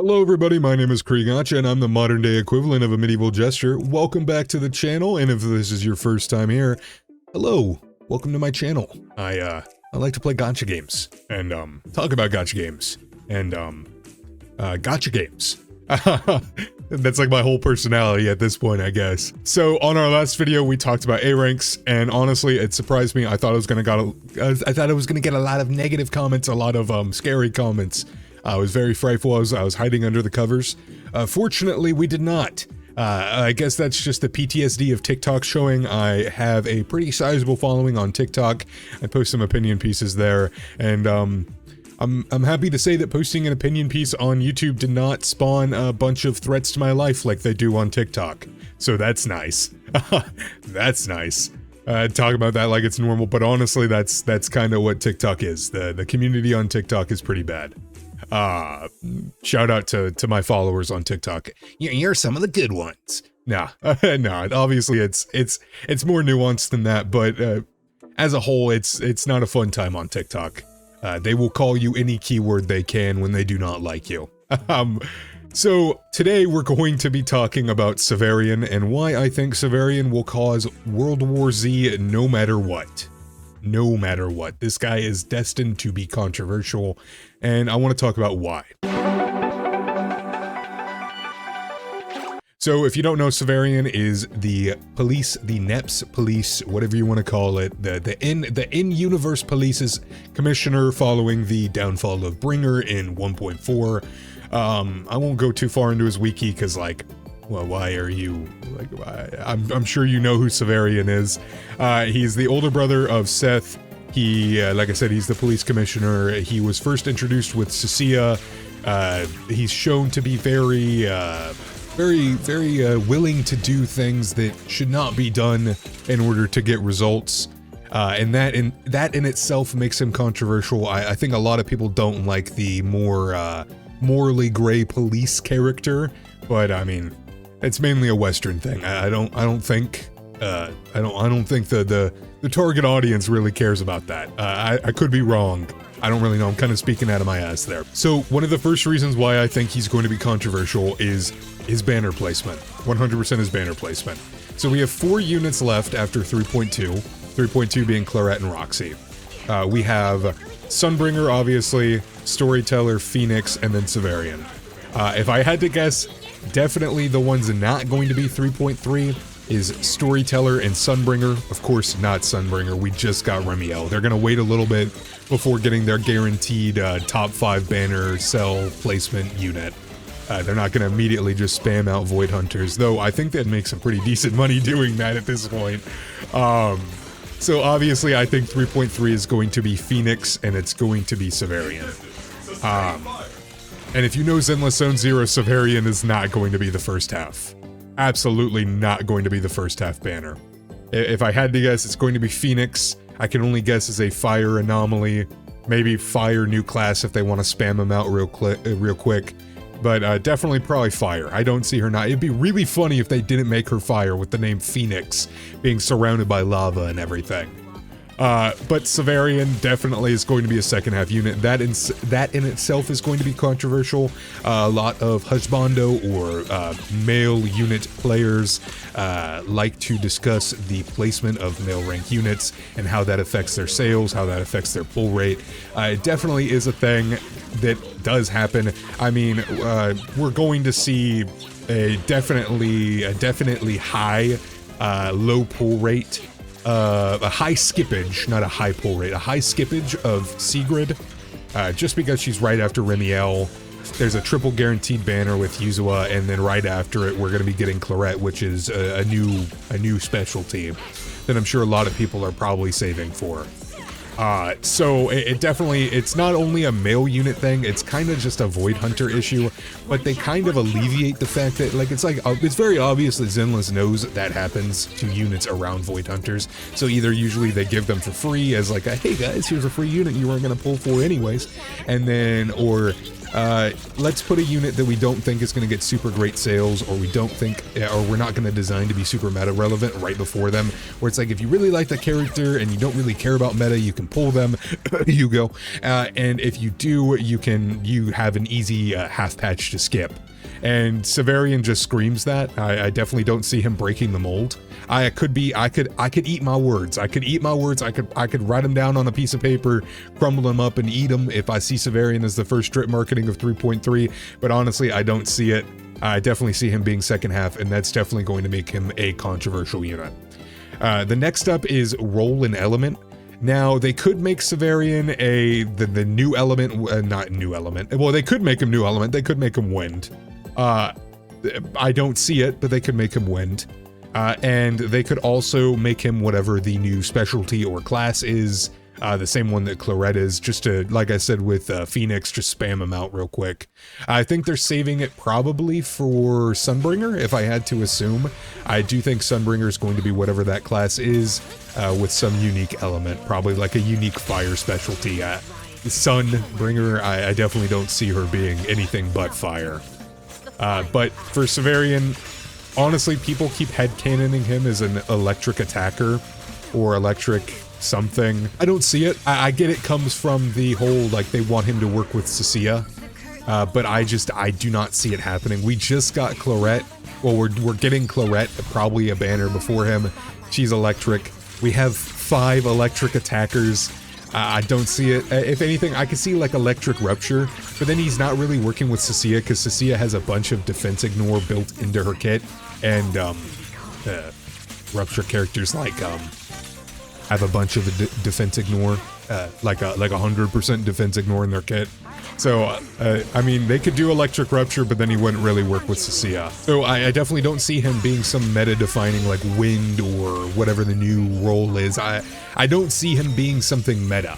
Hello everybody, my name is Cree Outposts, and I'm the modern day equivalent of a medieval jester. Welcome back to the channel, and if this is your first time here, hello, welcome to my channel. I like to play gacha games, and talk about gacha games, and gacha games. That's like my whole personality at this point, I guess. So on our last video, we talked about A ranks, and honestly, it surprised me. I thought I was gonna get a lot of negative comments, a lot of scary comments. I was very frightful. I was hiding under the covers. Fortunately, we did not. I guess that's just the PTSD of TikTok showing. I have a pretty sizable following on TikTok. I post some opinion pieces there, and I'm happy to say that posting an opinion piece on YouTube did not spawn a bunch of threats to my life like they do on TikTok. So that's nice. That's nice. Talk about that like it's normal, but honestly, that's kind of what TikTok is. The community on TikTok is pretty bad. Shout out to my followers on TikTok. You're some of the good ones. Nah, no, obviously it's more nuanced than that, but as a whole, it's not a fun time on TikTok. They will call you any keyword they can when they do not like you. So today we're going to be talking about Severian and why I think Severian will cause World War Z no matter what. No matter what. This guy is destined to be controversial, and I want to talk about why. So if you don't know, Severian is the police, the NEPS police, whatever you want to call it, the in-universe police's commissioner following the downfall of Bringer in 1.4. I won't go too far into his wiki because, like, well, why are you, like, I'm sure you know who Severian is. He's the older brother of Seth. He, like I said, he's the police commissioner. He was first introduced with Cecilia. He's shown to be very willing to do things that should not be done in order to get results. And that in itself makes him controversial. I think a lot of people don't like the more morally gray police character, but I mean, it's mainly a Western thing. I don't think the target audience really cares about that. I could be wrong. I don't really know. I'm kind of speaking out of my ass there. So one of the first reasons why I think he's going to be controversial is his banner placement. 100% his banner placement. So we have 4 units left after 3.2. 3.2 being Claret and Roxy. We have Sunbringer, obviously, Storyteller, Phoenix, and then Severian. If I had to guess, definitely the ones not going to be 3.3 is Storyteller and Sunbringer. Of course, not Sunbringer. We just got Remiel. They're going to wait a little bit before getting their guaranteed top 5 banner cell placement unit. They're not going to immediately just spam out Void Hunters, though I think they'd make some pretty decent money doing that at this point. So obviously I think 3.3 is going to be Phoenix, and it's going to be Severian. And if you know Zenless Zone Zero, Severian is not going to be the first half. Absolutely not going to be the first half banner. If I had to guess, it's going to be Phoenix. I can only guess as a fire anomaly. Maybe fire new class if they want to spam them out real quick. But definitely probably fire. I don't see her not. It'd be really funny if they didn't make her fire with the name Phoenix being surrounded by lava and everything. But Severian definitely is going to be a second half unit. That in itself is going to be controversial. A lot of husbando or male unit players like to discuss the placement of male rank units and how that affects their sales, how that affects their pull rate. It definitely is a thing that does happen. I mean, we're going to see a definitely high low pull rate. A high skippage, not a high pull rate, a high skippage of Sigrid, just because she's right after Remiel. There's a triple guaranteed banner with Yuzua, and then right after it, we're going to be getting Claret, which is a new specialty that I'm sure a lot of people are probably saving for. So it definitely, it's not only a male unit thing, it's kind of just a Void Hunter issue, but they kind of alleviate the fact that, like, it's very obvious that Zenless knows that happens to units around Void Hunters, so either usually they give them for free as like a, hey guys, here's a free unit you weren't going to pull for anyways, and then, or let's put a unit that we don't think is going to get super great sales, or we don't think, or we're not going to design to be super meta relevant right before them, where it's like, if you really like the character and you don't really care about meta, you can pull them, you go, and if you do, you have an easy half patch to skip. And Severian just screams that. I definitely don't see him breaking the mold. I could eat my words. I could write them down on a piece of paper, crumble them up and eat them if I see Severian as the first strip marketing of 3.3, but honestly, I don't see it. I definitely see him being second half, and that's definitely going to make him a controversial unit. The next up is role and element. Now, they could make Severian the new element, not new element. Well, they could make him new element. They could make him wind. I don't see it, but they could make him wind. And they could also make him whatever the new specialty or class is, the same one that Claret is, just to, like I said with Phoenix, just spam him out real quick. I think they're saving it probably for Sunbringer, if I had to assume. I do think Sunbringer is going to be whatever that class is, with some unique element, probably like a unique fire specialty. Sunbringer, I definitely don't see her being anything but fire. But for Severian, honestly, people keep headcanoning him as an electric attacker or electric something. I don't see it. I get it comes from the whole, like, they want him to work with Cecilia, but I do not see it happening. We just got Claret. Well, we're getting Claret, probably a banner before him. She's electric. We have 5 electric attackers. I don't see it. If anything, I could see like electric rupture, but then he's not really working with Cecilia because Cecilia has a bunch of defense ignore built into her kit, and rupture characters like have a bunch of defense ignore, like 100% defense ignore in their kit. So I mean, they could do electric rupture, but then he wouldn't really work with Cecilia. So I definitely don't see him being some meta defining like wind or whatever the new role is. I don't see him being something meta.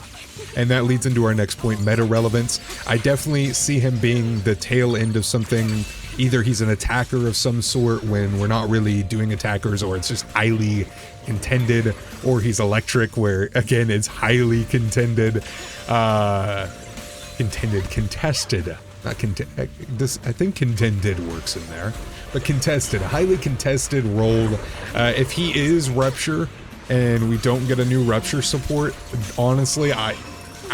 And that leads into our next point, meta relevance. I definitely see him being the tail end of something. Either he's an attacker of some sort when we're not really doing attackers, or it's just highly contended, or he's electric where, again, it's highly contended. Contested. Not this, I think contended works in there. But contested, a highly contested role. If he is rupture, and we don't get a new rupture support, honestly, I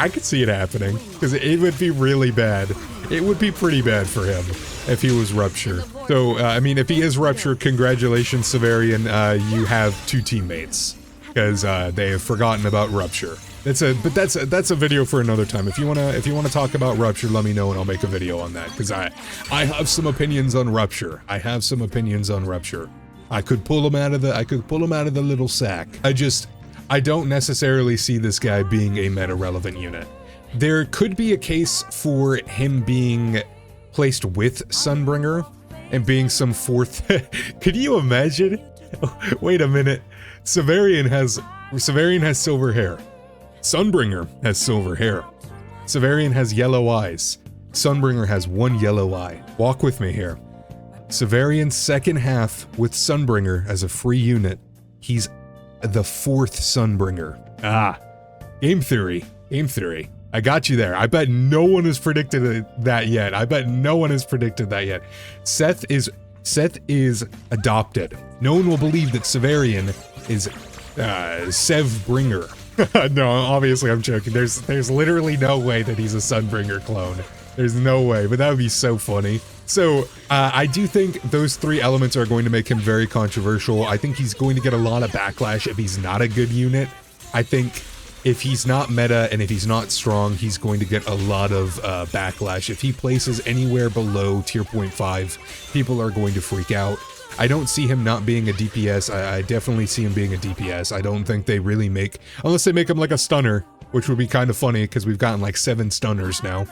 could see it happening, because it would be really bad. It would be pretty bad for him if he was rupture. So, I mean, if he is rupture, congratulations, Severian, you have 2 teammates, because they have forgotten about rupture. That's a video for another time. If you wanna talk about rupture, let me know and I'll make a video on that, because I have some opinions on rupture. I could pull him out of the little sack. I don't necessarily see this guy being a meta relevant unit. There could be a case for him being placed with Sunbringer and being some 4th. Could you imagine? Wait a minute. Severian has silver hair. Sunbringer has silver hair. Severian has yellow eyes. Sunbringer has 1 yellow eye. Walk with me here. Severian's second half with Sunbringer as a free unit. He's the 4th Sunbringer. Game theory. I got you there. I bet no one has predicted that yet. Seth is adopted. No one will believe that Severian is Sevbringer. No, obviously I'm joking. There's literally no way that he's a Sunbringer clone. There's no way, but that would be so funny. So, I do think those 3 elements are going to make him very controversial. I think he's going to get a lot of backlash if he's not a good unit. I think if he's not meta and if he's not strong, he's going to get a lot of backlash. If he places anywhere below tier 0.5, people are going to freak out. I don't see him not being a DPS. I definitely see him being a DPS. I don't think they really make, unless they make him like a stunner, which would be kind of funny because we've gotten like 7 stunners now.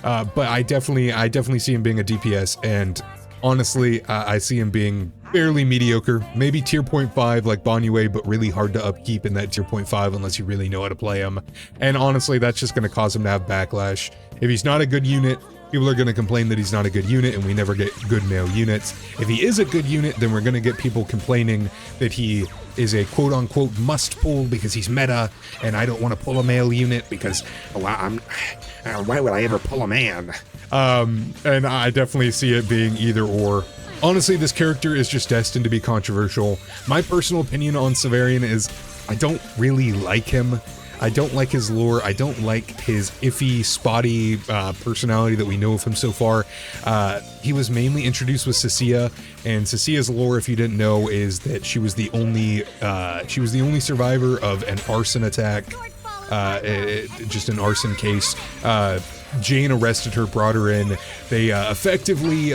But I definitely see him being a DPS, and honestly, I see him being fairly mediocre. Maybe tier 0.5 like Banyue, but really hard to upkeep in that tier 0.5 unless you really know how to play him. And honestly, that's just going to cause him to have backlash. If he's not a good unit, people are going to complain that he's not a good unit and we never get good male units. If he is a good unit, then we're going to get people complaining that he is a quote-unquote must pull because he's meta, and I don't want to pull a male unit because, well, why would I ever pull a man? And I definitely see it being either or. Honestly, this character is just destined to be controversial. My personal opinion on Severian is I don't really like him. I don't like his lore. I don't like his iffy, spotty personality that we know of him so far. He was mainly introduced with Cecilia, and Cecilia's lore, if you didn't know, is that she was the only survivor of an arson attack, just an arson case. Jane arrested her, brought her in. They effectively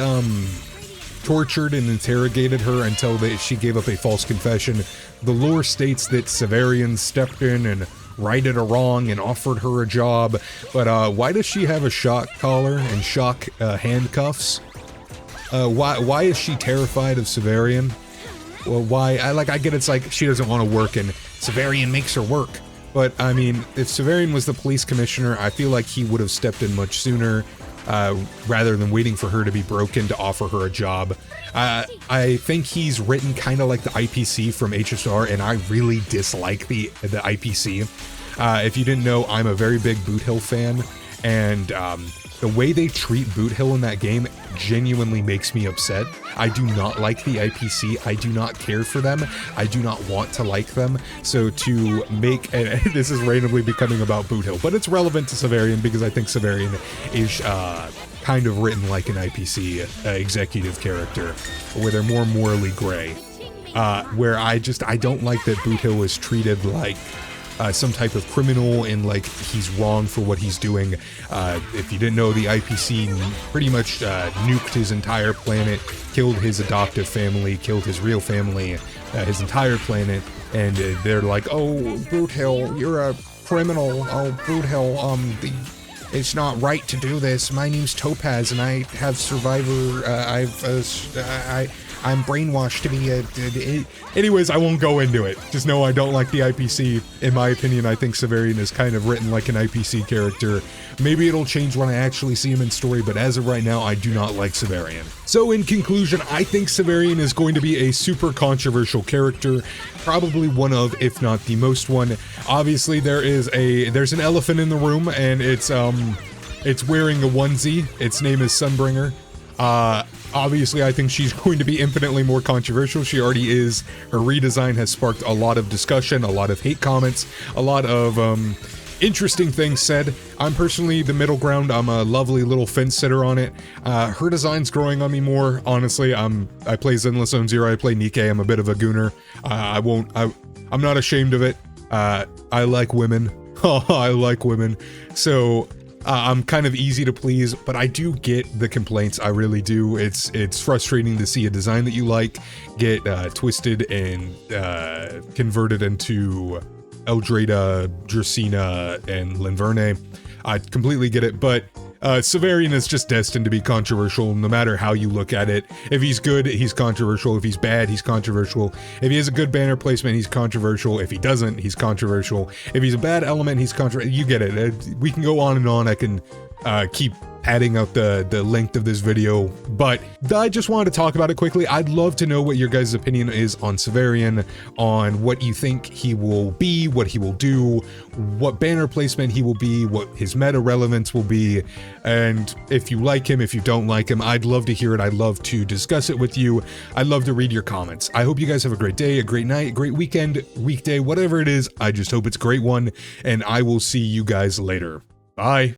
tortured and interrogated her until she gave up a false confession. The lore states that Severian stepped in and righted a wrong and offered her a job, but why does she have a shock collar and shock handcuffs? Why is she terrified of Severian? Well, why? I get it's like she doesn't want to work and Severian makes her work. But I mean, if Severian was the police commissioner, I feel like he would have stepped in much sooner, rather than waiting for her to be broken to offer her a job. I think he's written kind of like the IPC from HSR, and I really dislike the IPC. If you didn't know, I'm a very big Boot Hill fan, and the way they treat Boot Hill in that game genuinely makes me upset. I do not like the IPC. I do not care for them. I do not want to like them. So to make, and this is randomly becoming about Boot Hill, but it's relevant to Severian because I think Severian is kind of written like an IPC executive character, where they're more morally gray. Where I don't like that Boot Hill is treated like some type of criminal and like he's wrong for what he's doing. If you didn't know, the IPC pretty much nuked his entire planet, killed his adoptive family, killed his real family, his entire planet, and they're like, oh, Boot Hill, you're a criminal. Oh, Boot Hill, it's not right to do this. My name's Topaz, and I have survivor. I'm brainwashed to be anyways, I won't go into it. Just know I don't like the IPC. In my opinion, I think Severian is kind of written like an IPC character. Maybe it'll change when I actually see him in story, but as of right now, I do not like Severian. So in conclusion, I think Severian is going to be a super controversial character. Probably one of, if not the most one. Obviously, there's an elephant in the room, and it's wearing a onesie. Its name is Sunbringer. Obviously, I think she's going to be infinitely more controversial. She already is. Her redesign has sparked a lot of discussion, a lot of hate comments, a lot of interesting things said. I'm personally the middle ground. I'm a lovely little fence sitter on it. Her design's growing on me more. Honestly, I play Zenless Zone Zero. I play Nikke. I'm a bit of a gooner. I'm not ashamed of it. I like women. I like women. So I'm kind of easy to please, but I do get the complaints. I really do. It's frustrating to see a design that you like get twisted and converted into Eldrada, Dracaena, and Linverne. I completely get it, but Severian is just destined to be controversial no matter how you look at it. If he's good, he's controversial. If he's bad, he's controversial. If he has a good banner placement, he's controversial. If he doesn't, he's controversial. If he's a bad element, he's controversial. You get it. We can go on and on. I can keep padding out the length of this video, but I just wanted to talk about it quickly. I'd love to know what your guys' opinion is on Severian, on what you think he will be, what he will do, what banner placement he will be, what his meta relevance will be, and if you like him, if you don't like him, I'd love to hear it. I'd love to discuss it with you. I'd love to read your comments. I hope you guys have a great day, a great night, a great weekend, weekday, whatever it is. I just hope it's a great one, and I will see you guys later. Bye.